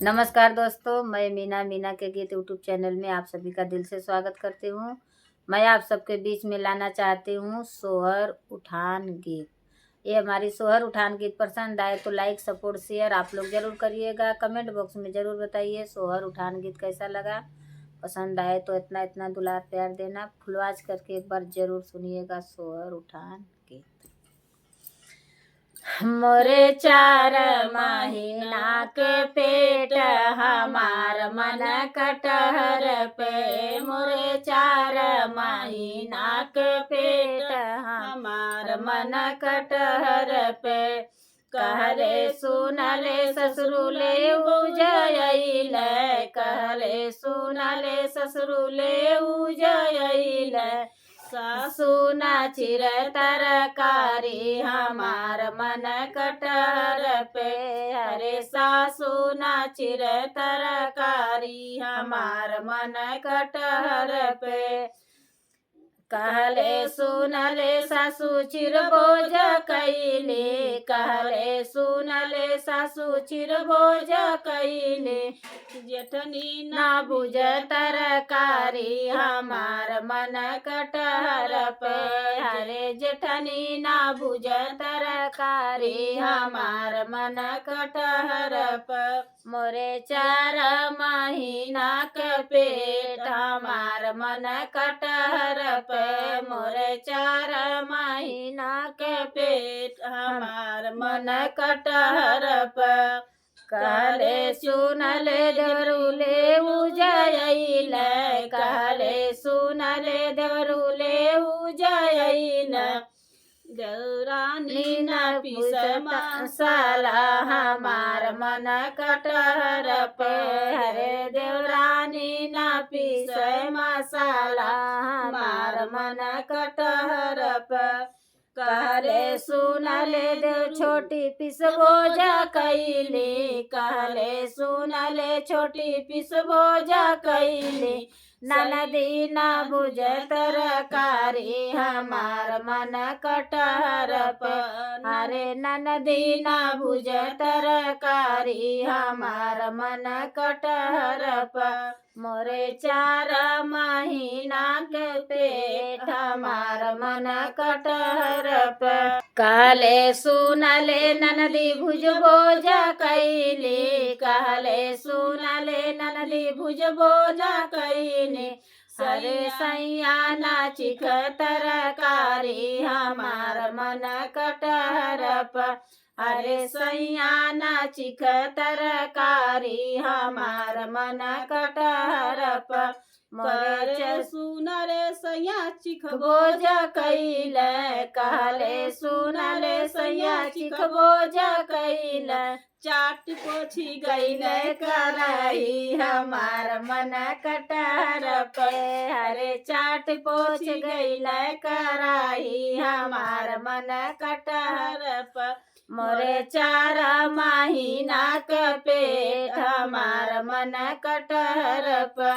नमस्कार दोस्तों, मैं मीना के गीत यूट्यूब चैनल में आप सभी का दिल से स्वागत करती हूँ। मैं आप सबके बीच में लाना चाहती हूँ सोहर उठान गीत। ये हमारी सोहर उठान गीत पसंद आए तो लाइक सपोर्ट शेयर आप लोग ज़रूर करिएगा। कमेंट बॉक्स में ज़रूर बताइए सोहर उठान गीत कैसा लगा। पसंद आए तो इतना इतना दुलार प्यार देना। फुलवाज करके एक बार ज़रूर सुनिएगा सोहर उठान गीत। मोरे 4 महीना के पेट हमार मन कटहर पे। मोरे 4 महीना के पेट हमार मन कटहर पे। कहले सुनले ससुरुले उजयले। कहले सुनले ससुरुले उजयले। सासु न चिर तरकारी हमार मन कटहर पे। अरे सासु न चिर तरकारी हमार मन कटहर पे। कहले सुनले सासु चिर बोझ कैले। कहले सुनले सासु चिर बोझ कैले। जेठनी ना बुझ तरकारी हमार मन कटहर पे। हरे जेठनी ना बुझ तरकारी हमार मन कटहर पे। मोरे 4 महीना के पेट हमार मन कटहर पे। मोरे 4 महीना के पेट हमार मन कटहर पे। कहले सुनले देवरुले उजयले। कहले सुनले देवरुले उजयले। देवरानी न पीस मसाला हमार मन कटहर पे। हरे देवरानी न पीस मसाला हमार मन कटहर पे। कहले सुनले देव छोटी पिस बोझ कैले। कहले सुनले छोटी पिस बोझ कैले। ननदी न बुझ तरकारी हमार मन कटहर पे। हरे ननदी न बुझ तरकारी हमार मन कटहर पे। मोरे 4 महीना के पेट हमार मन कटहर पे। कहले सुनले ननदी भुज बोझ कैले। कहले सुनले ननदी भुज बोझ कैले। हरे सैया ना चिख तरकारी हमार मन कटहर पे। हरे सैया ना चिख तरकारी हमार मन कटहर पे। मोरे सुनले सैया चिख बोझ कैले। कहले सुनले सैया चिख बोझ कैले। चाट पोछी गईले कराई हमार मन कटहर पे। हरे चाट पोछ गईले कराई हमार मन कटहर पे। मोरे 4 महीना के पेट हमार मन कटहर पे।